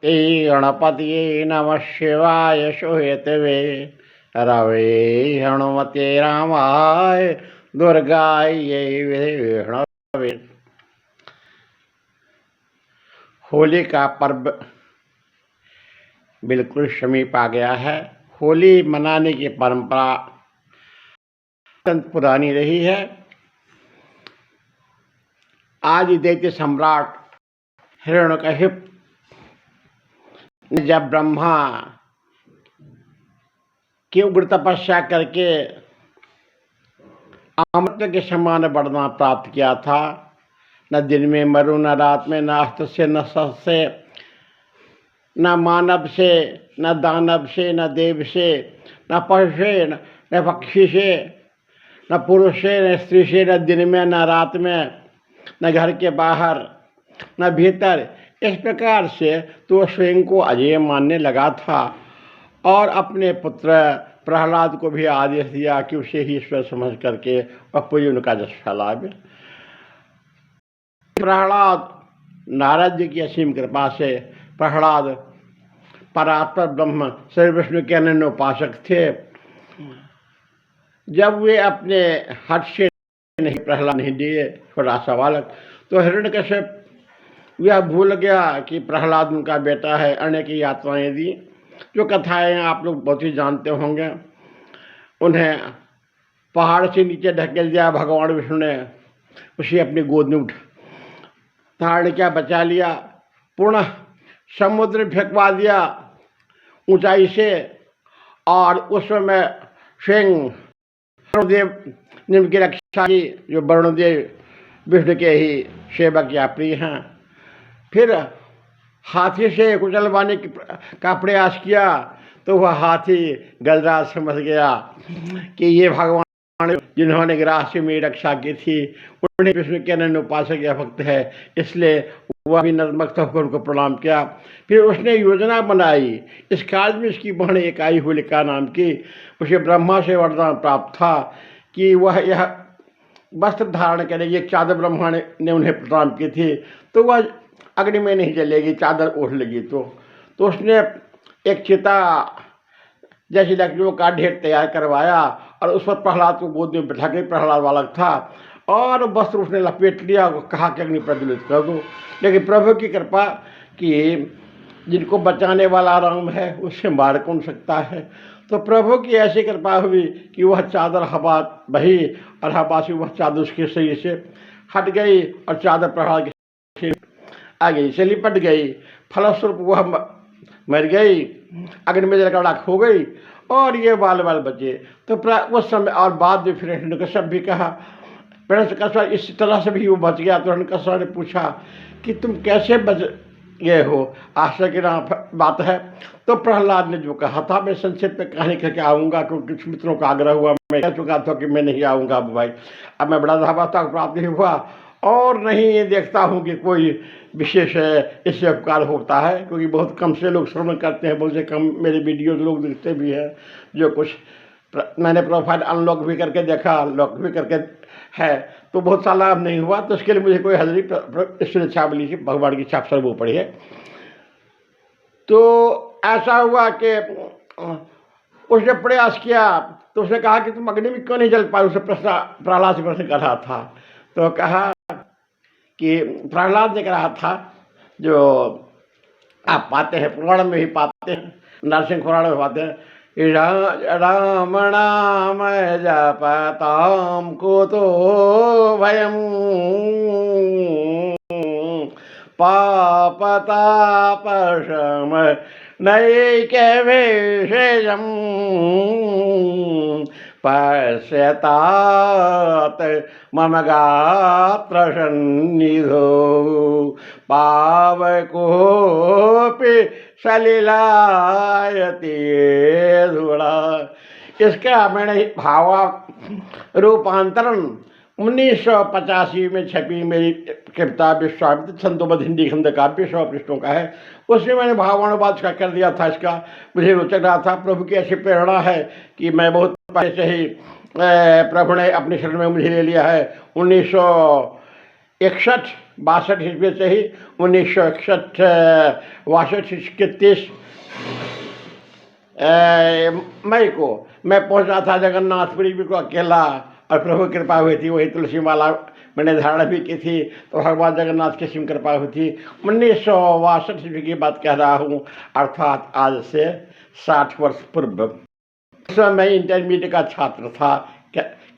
गणपति नमः शिवाय शुहेतवे रवे हनुमते रामाय दुर्गायै विष्णवे। होली का पर्व बिल्कुल समीप आ गया है। होली मनाने की परंपरा अत्यंत पुरानी रही है। आज दैत्य सम्राट हिरण्यकशिप ने जब ब्रह्मा की उग्र तपस्या करके अमृत के समान वरदान प्राप्त किया था, न दिन में मरू, न रात में, न अस्त्र से, न शस्त्र से, न मानव से, न दानव से, न देव से, न पशु से, न पक्षी से, न पुरुष से, न स्त्री से, न दिन में, न रात में, न घर के बाहर, न भीतर। इस प्रकार से तो स्वयं को अजेय मानने लगा था और अपने पुत्र प्रहलाद को भी आदेश दिया कि उसे ही ईश्वर समझ करके और पूरी उनका जस फैलावे। प्रहलाद नारद जी की असीम कृपा से प्रहलाद परात्पर ब्रह्म श्री विष्णु के अनन्य उपासक थे। जब वे अपने हट से नहीं प्रहलाद नहीं दिए छोटा सा बालक, तो हिरण्यकशिप यह भूल गया कि प्रहलाद उनका बेटा है। अनेक यात्राएं दी, जो कथाएं आप लोग बहुत ही जानते होंगे। उन्हें पहाड़ से नीचे ढकेल दिया भगवान विष्णु ने, उसे अपनी गोद में धारण किया, बचा लिया। पुनः समुद्र फेंकवा दिया ऊंचाई से, और उस समय स्वयं वरुणदेव ने उनकी रक्षा की, जो वरुणदेव विष्णु के ही सेवक या प्रिय हैं। फिर हाथी से कुचलवाने का प्रयास किया, तो वह हाथी गजराज समझ गया कि ये भगवान जिन्होंने ग्रास से मेरी रक्षा की थी, उन्हें विष्णु के अनन्य उपासक या भक्त है, इसलिए वह भी नतमस्तक होकर उनको प्रणाम किया। फिर उसने योजना बनाई। इस काल में उसकी बहन एकाई होलिका नाम की, उसे ब्रह्मा से वरदान प्राप्त था कि वह यह वस्त्र धारण करेगी। एक चादर ब्रह्मा ने उन्हें प्रदान की थी, तो वह अग्नि में नहीं जलेगी, चादर ओढ़ लेगी। तो उसने एक चिता जैसी लकड़ियों का ढेर तैयार करवाया और उस पर प्रहलाद को गोद में बैठा के, प्रहलाद बालक था, और वस्त्र उसने लपेट लिया, कहा कि अग्नि प्रज्वलित कर दो। लेकिन प्रभु की कृपा कि जिनको बचाने वाला राम है, उससे मार कौन सकता है। तो प्रभु की ऐसी कृपा हुई कि वह चादर हवा बही और हवा से वह चादर उसके शरीर से हट गई और चादर प्रहलाद के आ गई, से लिपट गई। फलस्वरूप वह मर गई, अग्नि में जलकर राख हो गई और ये बाल बाल बचे। तो उस समय और बाद में फिर हिरण्यकशिप भी कहा, हिरण्यकशिप इस तरह से भी वो बच गया। तो हिरण्यकशिप ने पूछा कि तुम कैसे बच गए हो, आश्चर्य की बात है। तो प्रहलाद ने जो कहा था, मैं संक्षेप में कहानी करके आऊँगा, क्योंकि कुछ मित्रों का आग्रह हुआ। मैं कह चुका था कि मैं नहीं आऊँगा भाई, अब मैं बड़ा धावा प्राप्त नहीं हुआ और नहीं देखता हूँ कि कोई विशेष इससे उपकार होता है, क्योंकि बहुत कम से लोग श्रवण करते हैं, बहुत से कम मेरे वीडियो लोग देखते भी हैं। जो कुछ मैंने प्रोफाइल अनलॉक भी करके देखा, लॉक भी करके है, तो बहुत सा लाभ नहीं हुआ। तो इसके लिए मुझे कोई हाजिरी ईश्वर इच्छा मिली थी, भगवान की इच्छा सर्व पड़ी है। तो ऐसा हुआ कि उसने प्रयास किया, तो उसने कहा कि तुम अग्नि में क्यों नहीं जल पाए। उसे प्रहलाद से प्रश्न कर रहा था, तो कहा कि प्रहलाद ने कहा था, जो आप पाते हैं पुराण में ही पाते हैं, नरसिंह पुराण में पाते हैं, राम नाम जपताम कुतो भयम पापतापशम नैके विषयम पश्यतात मम गात्र सन्निधो पावकोपि सलिलायते धूड़ा। इसका मैंने भावा रूपांतरण 1985 में छपी मेरी कविता विश्वामित्र छंदोबद्ध हिंदी खंड काव्य 100 पृष्ठों का है। उसमें मैंने भावानुवाद का कर दिया था। इसका मुझे रोचक रहा था। प्रभु की ऐसी प्रेरणा है कि मैं बहुत पहले से ही प्रभु ने अपने शरण में मुझे ले लिया है। 1961 62 ईस्वी से ही 1961 62 के 30 मई को मैं पहुंचा था जगन्नाथपुरी भी को अकेला, और प्रभु कृपा हुई थी, वही तुलसी माला मैंने धारण भी की थी, तो भगवान जगन्नाथ की सिम कृपा हुई थी। 1962 ईस्वी की बात कह रहा हूँ, अर्थात आज से 60 वर्ष पूर्व। उस समय मैं इंटरमीडिएट का छात्र था,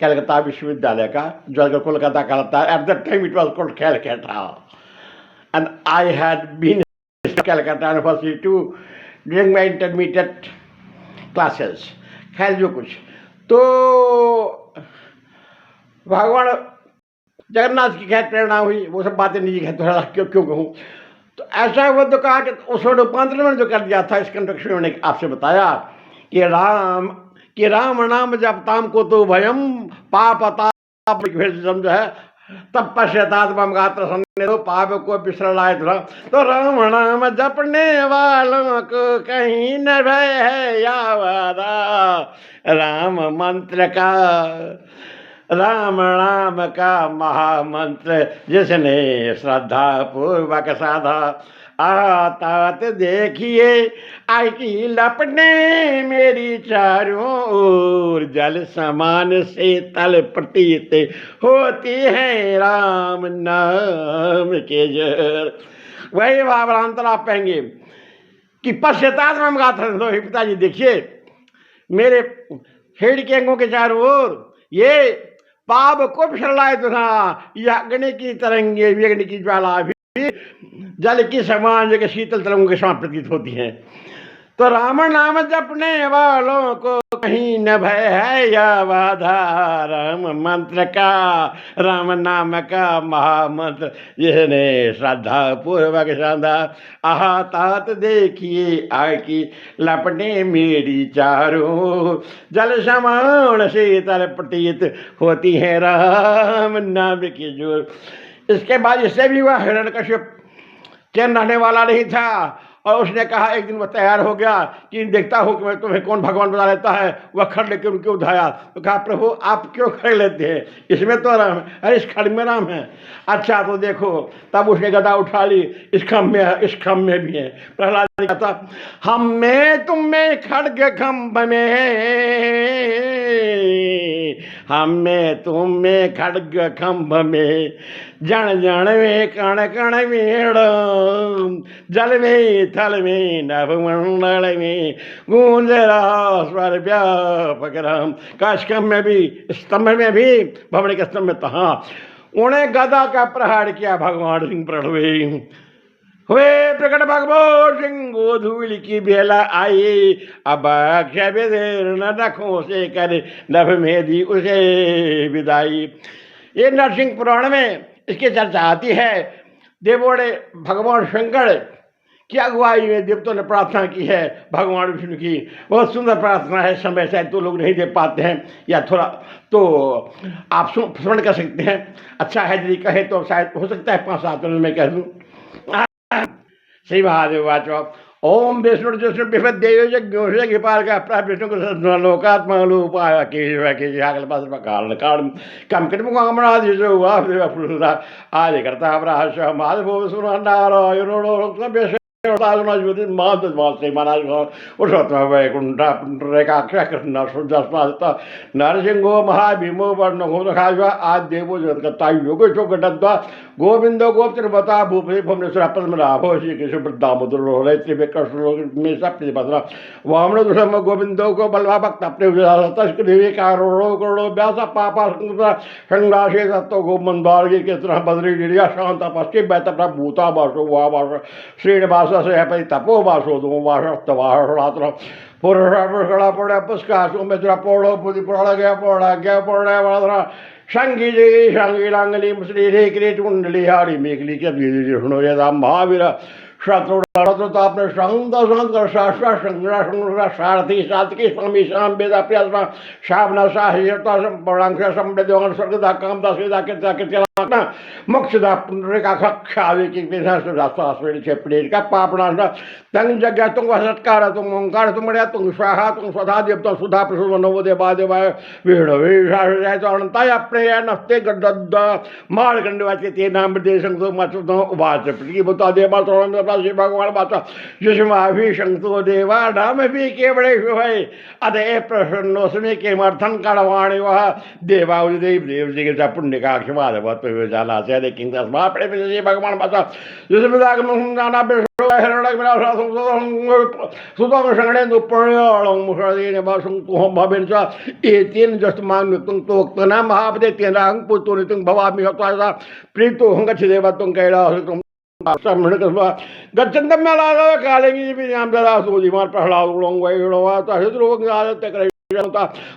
कलकत्ता विश्वविद्यालय का, जो अगर कोलकाता का था। At that time it was called Calcutta, and I had been Calcutta university too during my intermediate classes. खैर जो कुछ, तो भगवान जगन्नाथ की खैर प्रेरणा हुई, वो सब बातें निजी है, थोड़ा क्यों कहूँ। तो ऐसा हुआ तो कहा कि उसमें रूपांतरण में जो कर दिया था, इस कंटेक्स्ट में मैंने आपसे बताया कि राम नाम जपताम को तो भयम पापताप जो है तब पश्चातात्म गात्र समझने दो, पाप को बिसर लाए तो राम नाम जपने वालों को कहीं न भय है यावदा, राम मंत्र का, राम नाम का महामंत्र जिसने श्रद्धा पूर्वक साधा, आतात देखिए आई की लपने मेरी चारों ओर, जल समान से तल प्रतीत होती है राम नाम के जर। वही भावांतर आप कहेंगे कि पश्चाताप में गाथा दो, पिताजी देखिए मेरे हेड के अंगों के चारों ओर ये पाप को फिसलाए तो ना, यह अग्नि की तरंगे भी, अग्नि की ज्वाला भी जल की समान जगह शीतल तरंगों के समान प्रतीत होती हैं। तो राम नाम जपने वालों को कहीं न भय है या बाधा, राम मंत्र का, राम नाम का महामंत्र जिसने श्रद्धा पूर्वक साधा, आहा तात देखिए आय की लपटे मेरी चारों, जल समान शीतल प्रतीत होती है राम नाम की जोर। इसके बाद इससे भी हुआ, हिरण्यकश्यप चैन रहने वाला नहीं था, और उसने कहा, एक दिन वह तैयार हो गया कि देखता हूँ कि मैं तुम्हें कौन भगवान बता लेता है। वह खड़ लेकर उनके उठाया, तो कहा प्रभु आप क्यों खड़ लेते हैं, इसमें तो राम है। अरे इस खड़ में राम है, अच्छा तो देखो। तब उसने गदा उठा ली, इस खम्भ में है, इस खम्भ में भी है। प्रहलाद ने कहा हम में तुम में खड़ग खम्भ में, हम में तुम में खड़ग खम्भ में, जन जन में कण कण में, जल में थल में नभमंडल में, गूंज रहा स्वर व्यापक राम। का स्तंभ में भी, स्तंभ में भी, भवन के स्तंभ में तहाँ उन्हें गदा का प्रहार किया। भगवान सिंह प्रभु हुए प्रकट, भगवान सिंह गोधूल की बेला आई, अब न रखों से कर नभ में दी उसे विदाई। ये नरसिंह पुराण में इसकी चर्चा आती है। देवोड़े भगवान शंकर की अगुवाई में देवताओं ने प्रार्थना की है भगवान विष्णु की। बहुत सुंदर प्रार्थना है, समय शायद तो लोग नहीं दे पाते हैं, या थोड़ा तो आप श्रवण कर सकते हैं। अच्छा है यदि कहे तो शायद हो सकता है 5-7 मिनट में कह दूँ। श्री महादेव वाचो ओम विष्णु विष्णु विपद देव यज्ञोषे कृपाल का प्राप्त विष्णु को लोकात्मा लोपाय के आगल पास कारण कारण कम कृत मुकामना जो वासुदेव पुरुषा आज करता ब्राह्मण महादेव सुन नारायण नरसिंहो महाभीमो वर्णो आज देवो जगत्ता गोविंदो गोपतिर्वता भूपति भुवनेश्वर पद्मनाभो श्री कृष्ण दामोदर में सब वामनो दुष्म गोविंदो को बलवा भक्त अपने तस्करी करोड़ों करोड़ों व्यास पापा संगाशे सत्तो गोमंदार के तरह बद्री शांत पश्चिम बैत भूता वासो वास श्रीनिवास से पति तपो वासो दो वासवाहरात्र पुरुषा पड़ा पुष्काशो में जरा पौड़ो पुरी पौड़ा गया पौड़ा संगी जी संगी लांगली मुसली रे क्रेट कुंडली हारी मेघली के विष्णु यदा महावीर शत्रु अपने सारथी सातकी स्वामी शाम वेदा प्रिया शावना साहता स्वर्गदा कामदा श्वेदा कृत्या मोक्षदा पुनरेकाक्षावे की प्लेट का पापड़ा तंग जगह तुम सत्कार तुम ओंकार तुम तुम स्वाहा तुम स्वधा देव तुम सुधा प्रसुर नवो देवा देवाय वीणता प्रेया नस्ते गद्द मालकंडवाचे ते नाम देशंतो मचुतो उवाच प्रतिबुता देवा श्री भगवान बाचा युष्माभि शंतो देवा नाम भी केवड़े है अतः प्रसन्नोस्मे के मर्थन कड़वाणी वह देवा देव देव जी के पुण्य का आशीर्वाद बहुत जाना से लेकिन श्री भगवान बाचा युष्म जाना प्रीतो हंग देवा तुम कैलाश गच्छन्तम कालेंगी प्रहलाद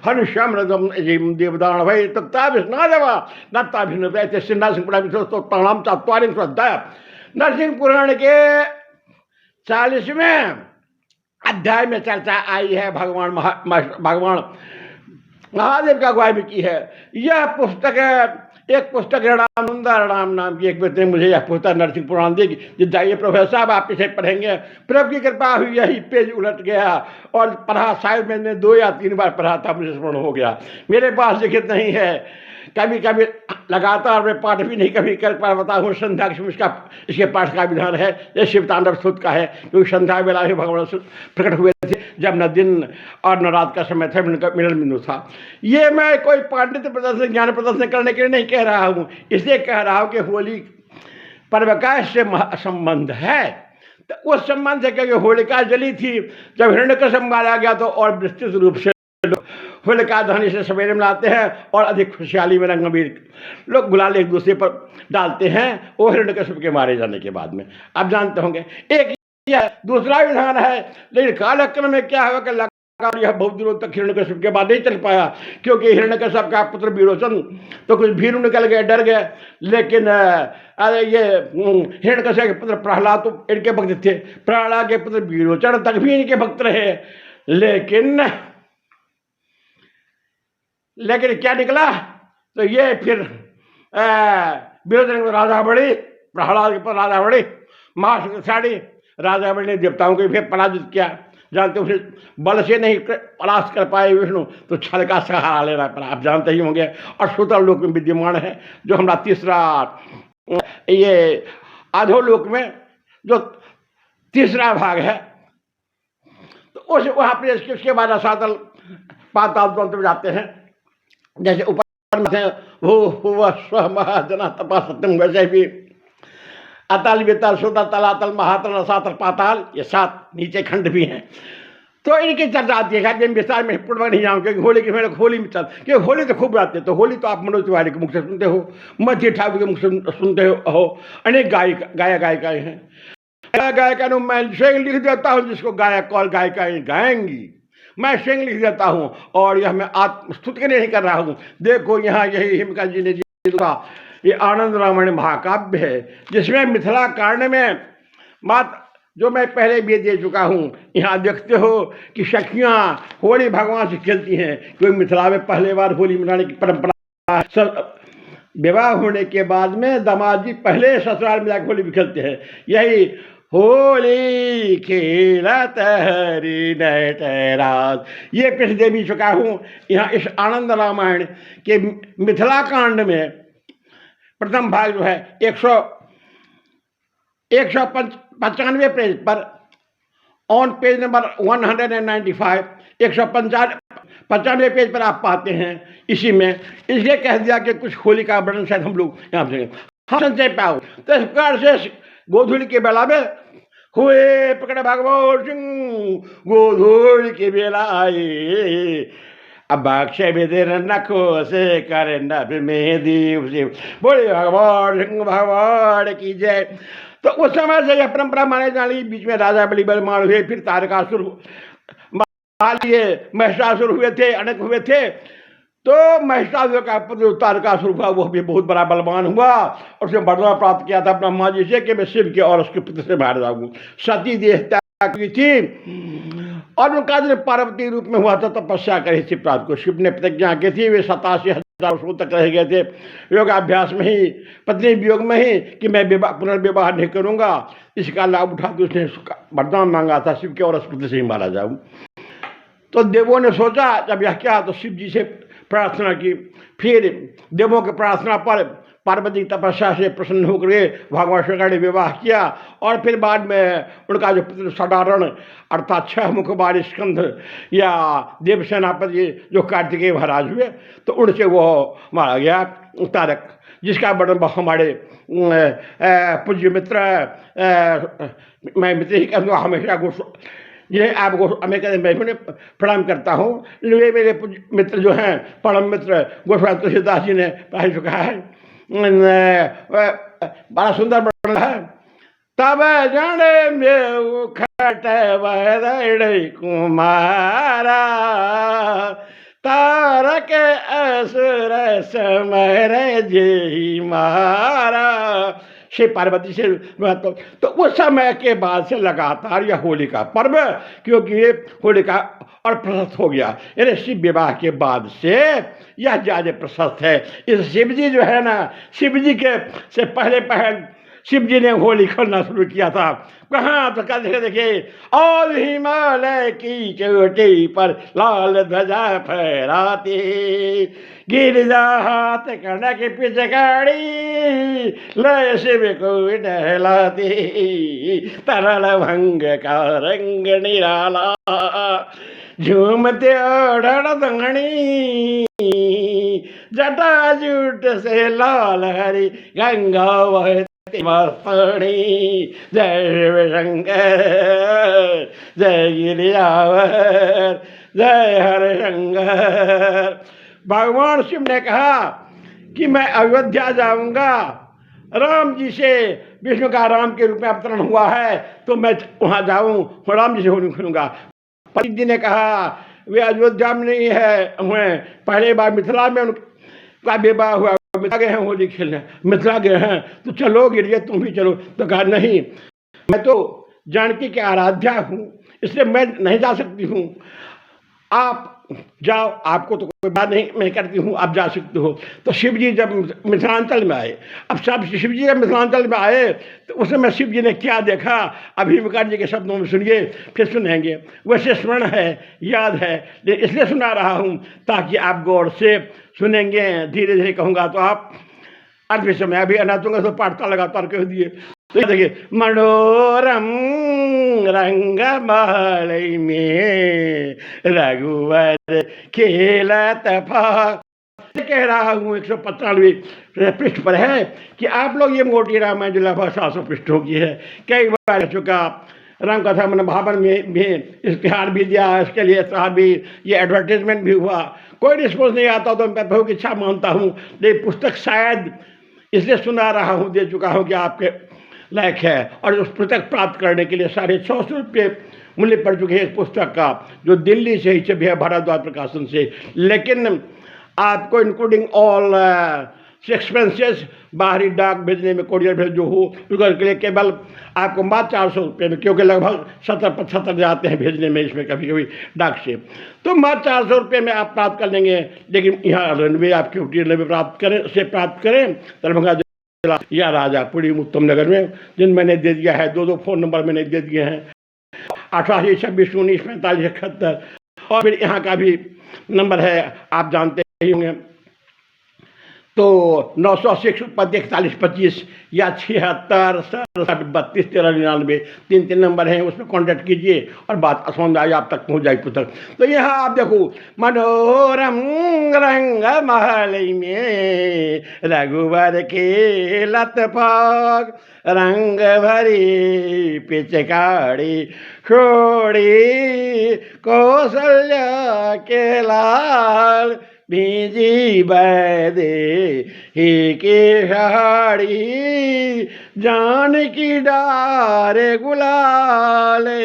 हनुष्यामृतम देवदान भय तत्ताभिस्नादेवा नत्ताभिन्नते सिंहासन चत्वारिंश अध्याय नरसिंह पुराण के 40वें अध्याय में चर्चा आई है। भगवान महादेव का वाल्मीकि है। यह पुस्तक एक पुस्तक है रामसुंदर राम नाम की एक व्यक्ति ने मुझे यह पुस्तक नरसिंह पुराण देगी जिस जाइए प्रोफेसर साहब आप इसे पढ़ेंगे। प्रभु की कृपा हुई यही पेज उलट गया और पढ़ा, शायद मैंने 2 या 3 बार पढ़ा था, मुझे स्मरण हो गया। मेरे पास लिखित नहीं है, कभी कभी लगातार मैं पाठ भी नहीं कभी कर पाता हूँ। संध्या इसके पाठ का विधान है, ये शिव तांडव स्तुति का है, क्योंकि संध्या वेला में भगवान प्रकट हुए थे जब न दिन और न रात का समय था, मिलन बिंदु था। ये मैं कोई पांडित्य प्रदर्शन ज्ञान प्रदर्शन करने के लिए नहीं कह रहा हूँ, इसलिए कह रहा हूँ कि होली पर्व का इससे संबंध है। तो उस संबंध से क्योंकि होलिका जली थी, जब हिरण्यकश्यप मारा गया तो और विस्तृत रूप से होलिका दहन से सवेरे मनाते हैं और अधिक खुशहाली में रंगबीर लोग गुलाल एक दूसरे पर डालते हैं वो हिरण्यकश्यप के मारे जाने के बाद में। आप जानते होंगे एक दूसरा विधान है, लेकिन कालक्रम में क्या हुआ कि यह बहुत दिनों तक हिरण्यकश्यप के बाद नहीं चल पाया, क्योंकि हिरण्यकश्यप का पुत्र विरोचन तो कुछ भीरू निकल गए, डर गए। लेकिन अरे ये हिरण्यकश्यप के पुत्र प्रहलाद तो इनके भक्त थे, प्रहलाद के पुत्र विरोचन तक भी इनके भक्त रहे। लेकिन क्या निकला, तो ये फिर विरोचन को राजा बड़ी, प्रहलाद के पुत्र राजा बड़ी, महाशक्तिशाली राजा बड़ी ने देवताओं को फिर पराजित किया। जानते उसे बल से नहीं परास्त कर पाए विष्णु, तो छल का सहारा लेना पड़ा, आप जानते ही होंगे। और सूत्र लोक में विद्यमान है जो हमारा तीसरा, ये अधोलोक में जो तीसरा भाग है, तो उस वहाँ पे इसके बाद असातल पाताल में जाते हैं। जैसे ऊपर में वो स्व महाजना तपा सत्यम, वैसे भी अतल वितल सुतल तलातल महातल रसातल पाताल, ये 7 नीचे खंड भी हैं। तो इनकी चर्चा आती है, विस्तार में पूर्वक नहीं जाऊँ क्योंकि होली के मेरे होली में क्योंकि होली तो खूब आते, तो होली तो आप मनोज तिवारी के मुख से सुनते हो, मध्य ठाकुर के मुख से सुनते हो, अनेक गायिकाएं हैं। गायिका मैं स्वयं लिख देता हूँ, जिसको गायक कॉल गायिकाएं गाएंगी मैं स्वयं लिख देता हूँ। और यह मैं आत्मस्तुति नहीं कर रहा हूँ। देखो यहाँ यही हिमका जी ने ये आनंद रामायण महाकाव्य है, जिसमें मिथिला कांड में बात जो मैं पहले भी दे चुका हूँ। यहाँ देखते हो कि सखियाँ होली भगवान से खेलती हैं, क्योंकि मिथिला में पहले बार होली मनाने की परंपरा है। विवाह होने के बाद में दामाद जी पहले ससुराल में जाकर होली भी खेलते हैं। यही होली खेलत हरि नटराज, ये पिछले भी चुका हूँ। यहाँ इस आनंद रामायण के मिथिला कांड में प्रथम भाग जो है 195 पेज पर, ऑन पेज नंबर 195, 195 पेज पर आप पाते हैं। इसी में इसलिए कह दिया कि कुछ होली का वर्णन शायद हम लोग यहाँ से संचय पाओ। तो इस प्रकार से गोधूली के बेला में हुए पकड़ भगवान सिंह, गोधूली के बेला आए, अब अक्षय बेदेर नखो से करे नभ में दीव से, बोले भगवान सिंह भगवान की जय। तो उस समय से यह परंपरा माने जाने, बीच में राजा बलि बलमान हुए, फिर तारकासुर महिषासुर हुए थे, अनेक हुए थे। तो महिषासुर का पुत्र तारकासुर हुआ, वो भी बहुत बड़ा बलवान हुआ और उसने वरदान प्राप्त किया था ब्रह्मा जी से कि मैं शिव के और उसके पुत्र से बाहर जाऊंगा। सती देह की थी और उनका जो पार्वती रूप में हुआ था तपस्या करी थी। प्रात को शिव ने प्रतिज्ञा की थी, वे 87 वर्षों तक रह गए थे योगाभ्यास में ही, पत्नी वियोग में ही, कि मैं पुनर्विवाह नहीं करूंगा। इसका लाभ उठा के उसने वरदान मांगा था शिव के और स्मृति से ही मारा जाऊं। तो देवों ने सोचा जब यह क्या, तो शिव जी से प्रार्थना की। फिर देवों की प्रार्थना पर पार्वती तपस्या से प्रसन्न होकर भगवान शंकर ने विवाह किया। और फिर बाद में उनका जो पुत्र सदारण अर्थात 6 मुख वाले स्कंध या देव सेनापति जो कार्तिकेय महाराज हुए, तो उनसे वो मारा गया तारक, जिसका वर्णन हमारे पूज्य मित्र, मैं मित्र ही कहूँगा हमेशा जिन्हें आपको मैं प्रणाम करता हूँ, वे मेरे मित्र जो हैं परम मित्र गोस्वामी तुलसीदास जी ने पढ़ चुका है। बड़ा सुंदर वर्णन है। तब जन खट कुमारा तारक असुर समर जे मारा। शिव पार्वती से तो उस समय के बाद से लगातार यह होली का पर्व, क्योंकि ये होली का और प्रशस्त हो गया, यानी शिव विवाह के बाद से यह ज्यादा प्रशस्त है। इस शिव जी जो है ना, शिव जी के से पहले शिव जी ने होली खेलना शुरू किया था। कहाँ तो कल देखिए, और हिमालय की चोटी पर लाल ध्वजा फहराती, गिरजा हाथ कनक पिचकारी, लय शिव को नहलाती, तरल भंग का रंग निराला, झूमते ओढ़ दंगनी, जटा जूट से लाल हरी गंगा वह मस्तणी। जय शिव शंकर, जय गिरिजावर, जय हर शंकर। भगवान शिव ने कहा कि मैं अयोध्या जाऊंगा, राम जी से, विष्णु का राम के रूप में अवतरण हुआ है, तो मैं वहां जाऊं, राम जी से होली खेलूंगा। पति जी ने कहा वे अयोध्या में नहीं है, हुए पहले बार मिथिला में उनका विवाह हुआ, मिथिला गए हैं होली खेलने, मिथिला गए हैं, तो चलो गिरिया तुम भी चलो। तो कहा नहीं, मैं तो जानकी के आराध्या हूँ, इसलिए मैं नहीं जा सकती हूँ, आप जाओ, आपको तो कोई बात नहीं, मैं करती हूँ, आप जा सकते हो। तो शिव जी जब मिथिलांचल में आए, अब सब शिव जी जब मिथिलांचल में आए तो उस समय शिव जी ने क्या देखा, अभी विकार जी के शब्दों में सुनिए, फिर सुनेंगे। वैसे स्मरण है, याद है, इसलिए सुना रहा हूँ ताकि आप गौर से सुनेंगे, धीरे धीरे कहूँगा तो आप अर्थ समय अभी अनाथों तो पाठता लगातार कह दिए। तो देखिए, मनोरम रंग मालय में रघुवर खेलत भाग। कह रहा हूँ 195 पृष्ठ पर है कि आप लोग ये मोटी रामायण जो लगभग 700 पृष्ठों की है, कई बार चुका। राम कथा मन भावन में भी इश्तिहार भी दिया, इसके लिए इश्तिहार भी, ये एडवर्टीजमेंट भी हुआ, कोई रिस्पॉन्स नहीं आता तो मैं बहुत इच्छा मानता हूँ, लेकिन पुस्तक शायद इसलिए सुना रहा हूँ, दे चुका हूँ कि आपके लायक है। और उस पुस्तक प्राप्त करने के लिए 650 रुपये मूल्य पड़ चुके हैं इस पुस्तक का, जो दिल्ली से ही छपी है भारद्वाज प्रकाशन से। लेकिन आपको इंक्लूडिंग ऑल एक्सपेंसेस, बाहरी डाक भेजने में, कोरियर भेज जो हो, उसके लिए केवल आपको मात्र 400 रुपये में, क्योंकि लगभग 70-75 जाते हैं भेजने में इसमें कभी कभी डाक से, तो मात्र 400 रुपये में आप प्राप्त कर लेंगे। लेकिन यहाँ रेलवे आपकी रेलवे प्राप्त करें दरभंगा या राजापुरी उत्तम नगर में, जिन मैंने दे दिया है, 2 फ़ोन नंबर मैंने दे दिए हैं, 88 26 19 45 71। और फिर यहाँ का भी नंबर है, आप जानते ही होंगे, तो 980 41 25 या 76 67 32 13 99 3 नंबर हैं, उसमें कांटेक्ट कीजिए और बात आसान जाए, आप तक पहुंच जाएगी पुस्तक। तो यहाँ आप देखो, मनोरम रंग महल में रघुवर खेलत भाग, रंग भरी पिचकारी छोड़ी कौशल्या के लाल, बीजी बैदे ही की साड़ी, जानकी डारे गुलाले,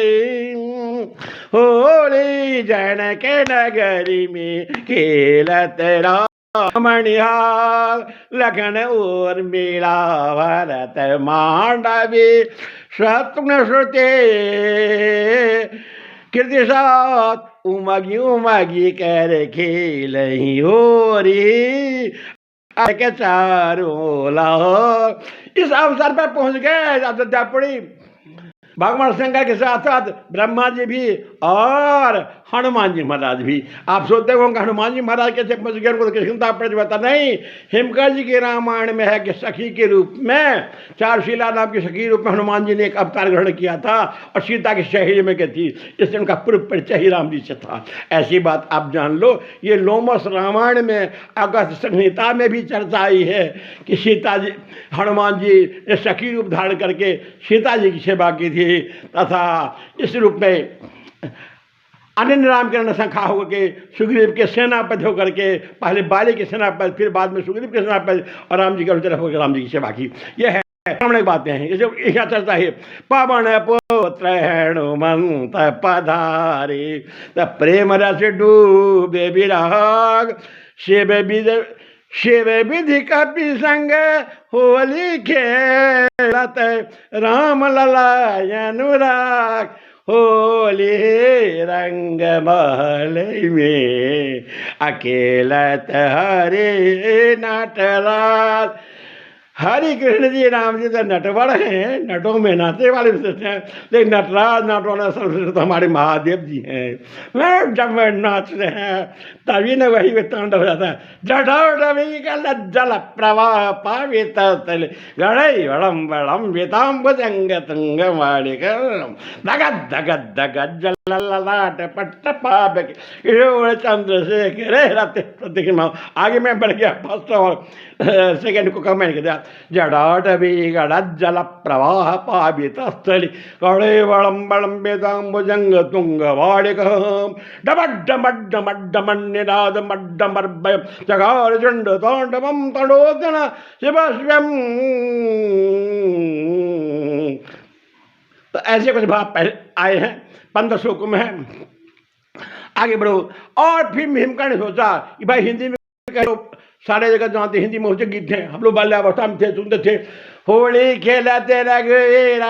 होली जनक नगरी में खेलत रामनिहाल, लखन और मेरा भरत मांडवी, शत्रुघ्न श्रुते कीर्ति साथ उमगी उमगी कर खेल हो री के चारों लाहौर। इस अवसर पर पहुंच गए अयोध्यापुरी भगवान शंकर के साथ साथ ब्रह्मा जी भी और हनुमान जी महाराज भी। आप सोचते हो कि हनुमान जी महाराज कैसे पहुंच गए, उनको तो कृष्णता प्रतिभा नहीं। हिमकर जी के रामायण में है कि सखी के रूप में, चारुशीला नाम की सखी रूप में हनुमान जी ने एक अवतार ग्रहण किया था और सीता की सहेज में की थी, इसलिए उनका पूर्व परिचय ही राम जी से था। ऐसी बात आप जान लो। ये लोमस रामायण में अगस्त संहिता में भी चर्चा आई है कि सीता जी, हनुमान जी ने सखी रूप धारण करके सीता जी की सेवा की थी, तथा इस रूप में अनन्य राम के नशा होकर के सुग्रीव के सेनापति होकर के, पहले बाली के सेनापति, फिर बाद में सुग्रीव के सेनापति और राम जी के अनुचर होकर राम जी की सेवा की। यह है सामने बातें हैं। ये क्या चलता है? पवन पुत्र हनुमंत पधारे, त प्रेम रस डूबे विराग, शिव विधि कपि संग होली खेलत, राम लला अनुराग, होली रंग महल में अकेलत हरे नटराज। हरि कृष्ण जी राम जी तो नटवर हैं, नटों में नाचे वाले विशिष्ट हैं, लेकिन नटराज नटवाना सर्वश्रेष्ठ तो हमारे महादेव जी हैं। मैं जब मैं नाच रहे हैं तभी न वही तांडव हो जाता है। जडोडवी जल प्रवाह पावित तल गणई वड़म वड़म वेतांबुजंग तुंग मालिक दगद दगद दगद जल ललाट पट्ट पाप चंद्रशेखर रथ प्रतिमा। आगे मैं बढ़ गया फर्स्ट और सेकेंड को कमेंट कर दिया। जडाटवी गड़ज्जल प्रवाह पावित स्थली कड़े वड़म वड़म वेदाम्बुजंग तुंग वाड़िकम डमड डमड डमड डमन्निनाद मड्डमर्भय जगार चंड तांडवम तड़ोदन शिवस्वम। तो ऐसे कुछ भाव पहले आए हैं 15 श्लोकों में है। आगे बढ़ो। और फिर हिमकर ने सोचा कि भाई हिंदी में कहो, सारे जगह जानते हिंदी में होते गीत हैं, हम लोग बाल्यावस्था में थे, सुनते थे। होली खेलते रघुवीरा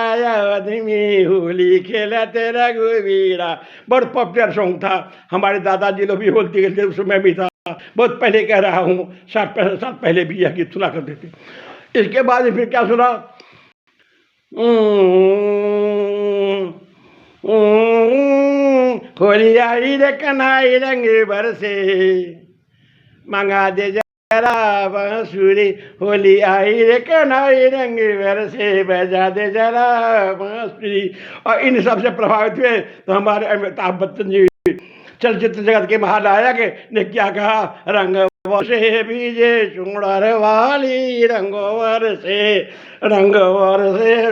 आदमी, होली खेलते रघुवीरा, बहुत पॉपुलर सॉन्ग था। हमारे दादाजी लोग भी होली खेलते उस समय भी था, बहुत पहले कह रहा हूँ, 60 साल पहले भी यह गीत सुना करते थे। इसके बाद फिर क्या सुना? होली आई रे कन्हाई रंग बरसे, मंगा दे जरा बांसुरी, होली आई रे कन्हाई रंग बरसे, बजा दे जरा बांसुरी। और इन सबसे प्रभावित हुए तो हमारे अमिताभ बच्चन जी, चलचित्र जगत के महानायक, ने क्या कहा? रंग से बीजे चूड़र वाली, रंगोवर से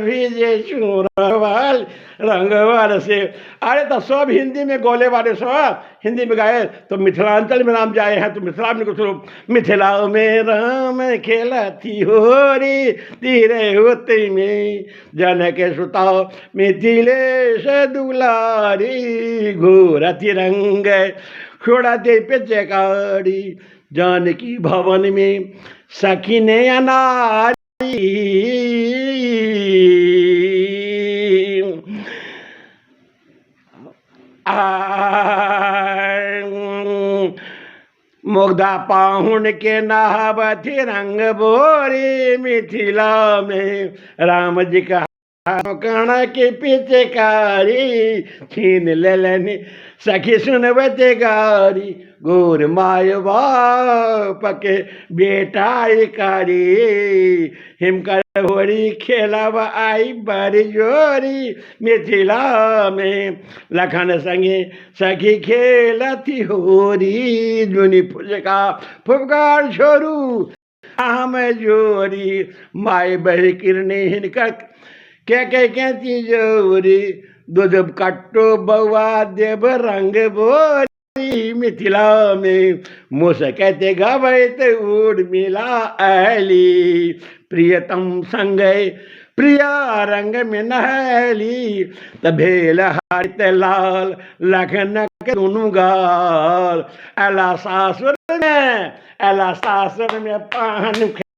बीजे चूड़र वाली, रंगवर से। अरे तो सब हिंदी में गोले वाले सब हिंदी में गाए, तो मिथिलांचल में राम जाए हैं तो मिथिला में कुछ लोग, मिथिला में राम खेला थी होरी, तीरे होते में जन के सुता, मिथिलेश दुलारी, घोर तिरंग छोड़ा दे पिचकारी, जानकी भवन में सखी ने अनारी, मुग्धा पाहुन के नहावती रंग बोरी, मिथिला में राम जी का कण के पीछे कारी, छीन लेनी सखी सुनवते गारी, गोर माय बाप के बेटा कारी, हिमकर होरी खेलब आई बड़ी जोरी, मिथिला में लखन संगे सखी खेलती होरी, जुनी फुलका फुफकार छोरू हम जोरी, माय बड़ी किरने हिनकर क्या कहती जोरी, दूध कट्टो बउआ देव रंग बोरी, मिथिला में मुस कहते गवैत उर्मिला ऐली, प्रियतम संग प्रिया रंग में नहली, तभेल हरित लाल लखन के दुनु गाल, एला सासुर में पान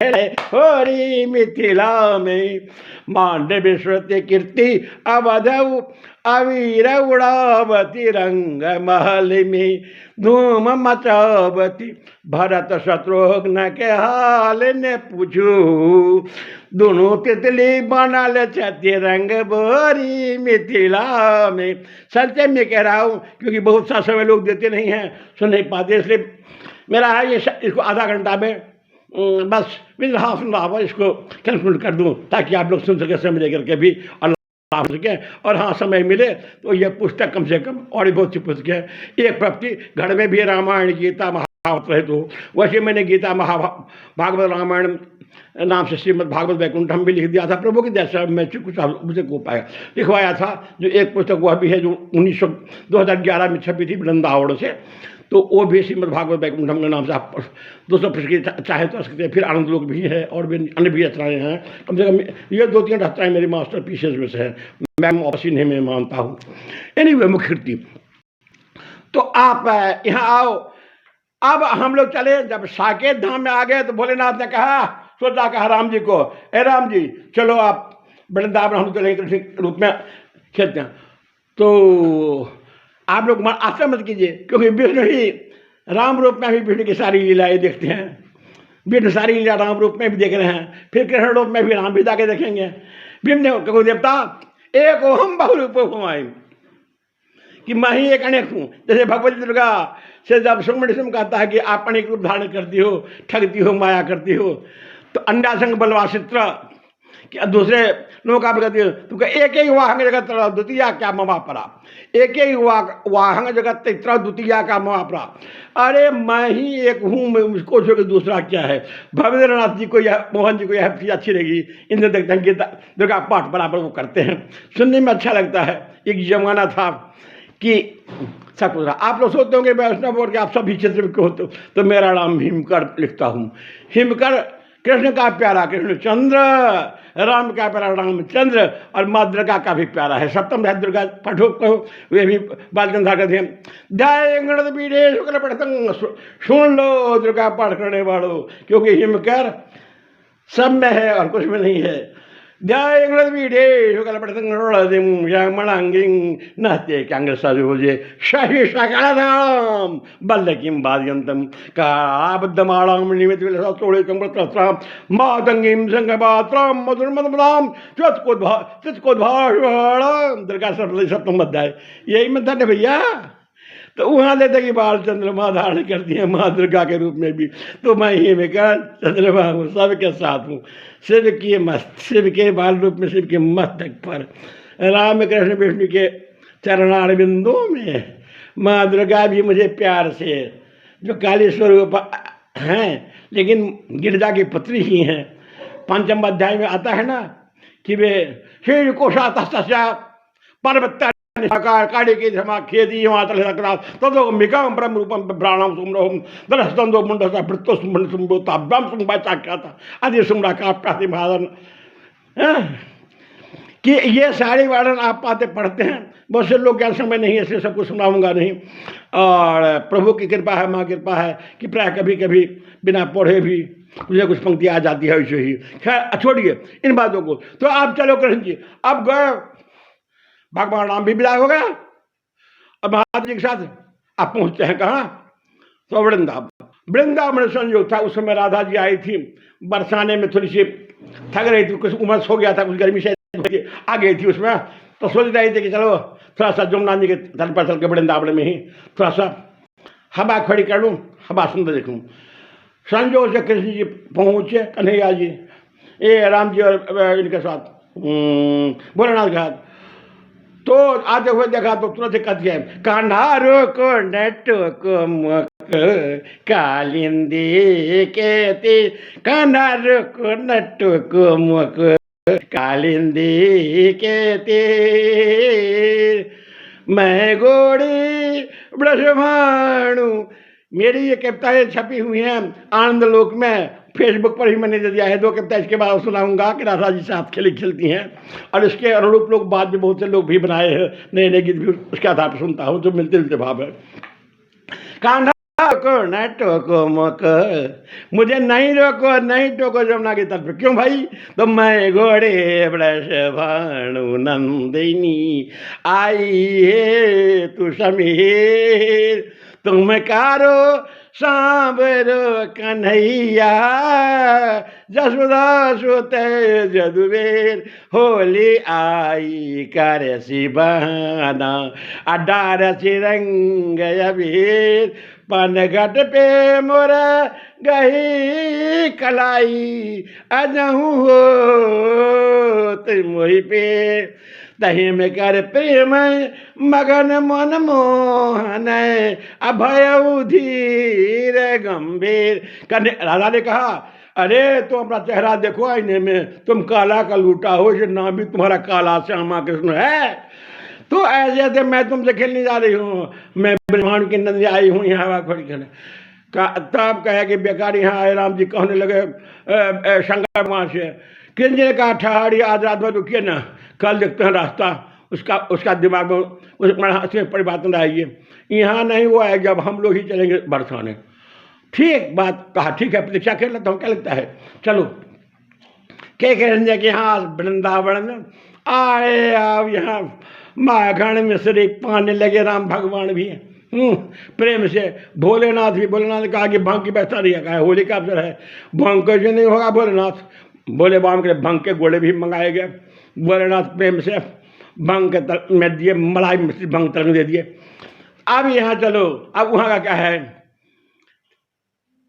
होरी मिथिला में मांडव श्रुति कीर्ति अवधव अवीर उड़ावती रंग महल में धूम मचावती भरत शत्रुघ्न के हाल ने पूछू दोनों तितली बनल छती रंग बोरी मिथिला में। संचय में कह रहा हूँ क्योंकि बहुत सा समय लोग देते नहीं हैं, सुन नहीं पाते, इसलिए मेरा है ये इसको आधा घंटा में बस विद हाफ एन आवर इसको कैलकुलेट कर दूं ताकि आप लोग सुन सके समय लेकर के भी और लाभ सकें। और हाँ समय मिले तो यह पुस्तक कम से कम और भी बहुत सी पुस्तक है। एक प्रति घर में भी रामायण गीता महाभारत रहे तो वैसे मैंने गीता भागवत रामायण नाम से श्रीमद् भागवत वैकुंठम भी लिख दिया था प्रभु की दया मैं कुछ मुझे को पाया लिखवाया था। जो एक पुस्तक वह भी है जो 2011 में छपी थी वृंदावन से, तो वो भी श्रीमद् भागवत वैकुंठम के नाम से आप 200 पृष्ठ चाहे तो सकते हैं। फिर आनंद लोक भी है और भी अन्य भी रचनाएँ हैं। कम से कम ये 2-3 रचनाएँ मेरी मास्टर पीसेज में से हैं, मैं ऑप्शन इन्हें मैं मानता हूँ। एनीवे मुखीर्ति, तो आप यहाँ आओ। अब हम लोग चले, जब साकेत धाम में आ गए तो भोलेनाथ ने कहा राम जी को, ए राम जी चलो आप वृंदावन हम चले कृष्ण रूप में खेलते हैं। तो आप लोग आशा मत कीजिए क्योंकि विष्णु ही राम रूप में भी विष्णु की सारी लीलाएँ देखते हैं, विष्णु सारी लीला राम रूप में भी देख रहे हैं, फिर कृष्ण रूप में भी राम भी जाके देखेंगे। विष्णु देवता एक ओहम बहुरूप हुमायूं कि मैं ही एक अनेक हूँ। जैसे भगवती दुर्गा से जब सुब्रमण्य कहता है कि आप अनेक रूप धारण करती हो, ठगती हो, माया करती हो, तो अंडासंग बलवासित्र कि दूसरे लोगों का कहती हो तो एक ही वाहंग जगत द्वितीया क्या ममा परा, एक ही वाहंग जगत तित्र द्वितीया का ममा परा। अरे मैं ही एक हूँ, मैं मुझको छोड़ के दूसरा क्या है। भवेंद्रनाथ जी को यह मोहन जी को यह चीज़ अच्छी रहेगी, इनसे देखते हैं गीता दुर्गा पाठ बराबर वो करते हैं, सुनने में अच्छा लगता है। एक जमाना था कि सब कुछ आप लोग सोचते होंगे वैष्णव बोल के आप सभी क्षेत्र में क्यों होते हो, तो मेरा नाम हिमकर लिखता हूँ। हिमकर कृष्ण का प्यारा कृष्णचंद्र, राम का प्यारा रामचंद्र और माँ दुर्गा का भी प्यारा है। सप्तम है दुर्गा पठो कहो, वे भी बालचंद्र कहते हैं जय गणत बीड़े शुक्ल पठतंग, सुन लो दुर्गा पाठ करने वालों, क्योंकि हिमकर सब में है और कुछ में नहीं है। जय गणत बीड़े शुक्ल पठतंग श्यामलांगिंग नहते कांग्रेस साजुजे शशि सकलधाम बल्ल किम बाध्यंतम काबद्धमाणाम निमित विलसा तोड़े कमृतस्त्राम मातंगीम संगपात्राम मधुर मधुराम चतकोद्भाषवाणाम दुर्गा सप्तम अध्याय। यही मतलब है भैया। तो वहाँ लेते कि बाल चंद्रमा धारण करती है माँ दुर्गा के रूप में भी, तो मैं ही में क्या चंद्रमा हूँ, सबके साथ हूँ। शिव की मस्त, शिव के बाल रूप में शिव के मस्तक पर राम कृष्ण विष्णु के चरणार बिंदुओं में माँ दुर्गा भी मुझे प्यार से, जो काली स्वरूप हैं लेकिन गिरजा की पुत्री ही हैं। 5वें अध्याय में आता है ना कि वे श्री कोशातस्या पर्वत काड़ी के धमा खेती मातल तदो मिकाम ब्रह्म रूपम प्राणम सुमरोहम दरस्तंदो मुंडसा वृत्तो सुमन सुंबोता ब्रह्म सुंबा चाख्याता आदि सुमरा का प्रतिभादन कि ये सारे वर्णन आप पाते पढ़ते हैं। बहुत से लोग क्या समय नहीं है इसलिए सब कुछ सुनाऊंगा नहीं। और प्रभु की कृपा है, माँ कृपा है कि प्राय कभी कभी बिना पढ़े भी मुझे कुछ पंक्ति आ जाती है वैसे ही। खैर छोड़िए इन बातों को। तो आप चलो कृष्ण जी अब गए, भगवान राम भी विदा हो गया और महाराज जी के साथ आप पहुंचते हैं कहाँ, तो वृंदावन संयोग था। उस समय राधा जी आई थी, बरसाने में थोड़ी सी थक रही थी, कुछ उमस हो गया था, कुछ गर्मी से आ गई थी उसमें, तो सोच रही थी कि चलो थोड़ा सा जमुना जी के तट पर चल के वृंदावन में ही थोड़ा सा हवा खड़ी कर लूँ, हवा सुंदर देखूँ। संजोग से कृष्ण जी पहुँचे, कन्हैया जी ये राम जी और इनके साथ भोलेनाथ के साथ। तो आते हुए देखा तो तुरंत कहती है कान्हारो को नटो को मुख कालिंदी कहती, कान्हारो को नटो को मुख कालिंदी कहती, मैं गोड़ी ब्रजभाणु। मेरी ये कविताएं छपी हुई हैं आनंद लोक में, फेसबुक पर ही मैंने दे दिया है। 2 कविता इसके बाद सुनाऊंगा कि राधा जी साथ खेलती हैं, और इसके अनुरूप लोग बाद में बहुत से लोग भी बनाए हैं, नए नए गीत भी उसके आधार पर सुनता हूँ जो मिलते जुलते भाव है। कान्हा को न टोको मोको, मुझे नहीं रोको नहीं टोको जमुना की तट पे। क्यों भाई? तो मैं घोड़े वृष भानु नंदिनी, आई है तू समीर, तुम कारो सांबरो कन्हैया, जसोदा सुते जदुबेर, होली आई कर बहाना, अडार रंग अबीर, पनघट पे मोर गही कलाई, अजहू हो तुम पे, तही में कर प्रेम मगन मन मोहन, अभय धीर गंभीर। राधा ने कहा, अरे तुम अपना चेहरा देखो आईने में, तुम काला का लूटा हो, ये नाम भी तुम्हारा काला श्यामा कृष्ण है। तो ऐसे थे, मैं तुमसे खेलने जा रही हूँ, मैं ब्रह्मांड की नंदी आई हूँ यहाँ हवा खोड़ी खेलने का। तब कहे कि बेकार यहाँ आए। राम जी कहने लगे शंकर भगवान से, कृष्ण जी ने कहा ठहरी, आज रात में रुकिए ना, कल देखते हैं रास्ता। उसका दिमाग में उस हंसी में परिवर्तन आएगी, यहाँ नहीं वो है, जब हम लोग ही चलेंगे बरसाने। ठीक बात कहा, ठीक है प्रतीक्षा कर लेता हूँ, क्या लगता है, चलो। क्या कहेंगे कि हाँ वृंदावन आए, अब यहाँ माखन मिश्री पाने लगे। राम भगवान भी प्रेम से। भोलेनाथ भी, भोलेनाथ ने कहा कि भांग की व्यवस्था नहीं है, होली का अवसर है, भांग कैसे नहीं होगा भोलेनाथ। बोले बाम के भांग के गोले भी मंगाए गए। भोलेनाथ प्रेम से भांग के में दिए, मलाई मिश्री भांग तरंग दे दिए। अब यहाँ चलो, अब वहाँ का क्या है,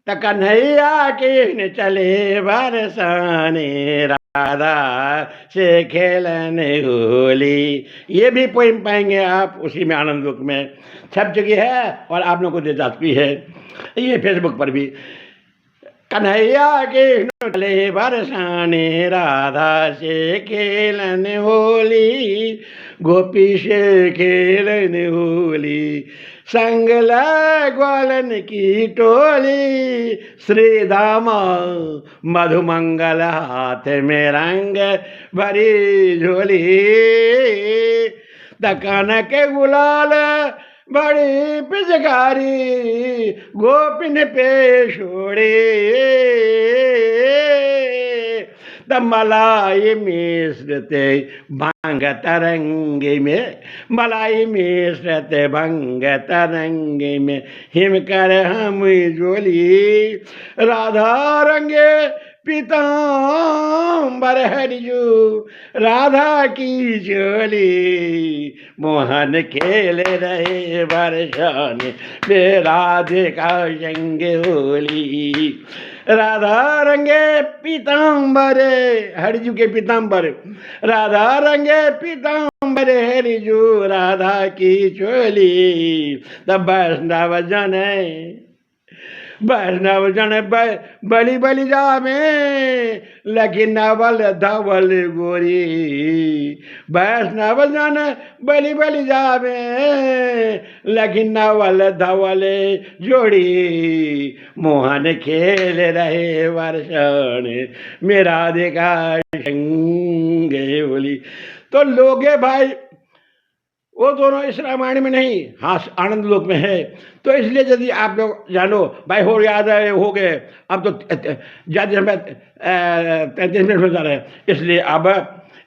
त कन्हैया कृष्ण चले बरसाने, राधा से खेलने होली। ये भी पोइम पाएंगे आप उसी में, आनंद बुक में छप चुकी है और आप लोगों को दिलचस्पी है, ये फेसबुक पर भी। कन्हैया कृष्ण चले बरसाने, राधा से खेलने होली, गोपी से खेलने होली, संग ग्वालन की टोली, श्री दामा मधुमंगल हाथ में रंग भरी झोली, दकान के गुलाल बड़ी पिचकारी, गोपिन पे छोड़े, द मलाई मिश्रते भंग तरंगे में, मलाई मिश्रते भंग तरंगे में, हिम कर हम जोली, राधा रंगे पीताम्बर हरिजू, राधा की चोली, मोहन खेल रहे बरसान में, राधे का संग होली। राधा रंगे पीताम्बर हरिजू के पीताम्बर, राधा रंगे पीताम्बर हरिजू, राधा की चोली, तब वैष्णव जन बलि बलि जावे, लखी नवल धवल गोरी, वैष्णव जन बलि बलि जावे, लखी नवल धवल जोड़ी, मोहन खेल रहे वर्षण मेरा देखा संगे होली। तो लोगे भाई वो दोनों इस रामायण में नहीं, हाँ आनंद लोक में है। तो इसलिए यदि आप लोग जानो भाई, हो याद है हो गए, अब तो ज़्यादा समय 33 मिनट हो जा रहे हैं, इसलिए अब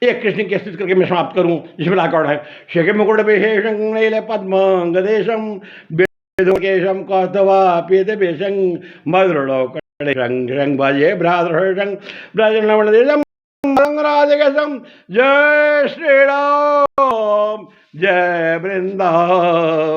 एक कृष्ण की स्तुति करके मैं समाप्त करूं, जिसमें लाकौड़ है। शेखे मुकुट विशेषं नील पद्मंगदेशं, वेदोकेशं कौस्तवा पीत वेशं, मधुरलोकं रंग बाजे भ्रातृहर्षं, ब्रजनवनदेशं राजगसम। जय श्री राम, जय वृंदावन।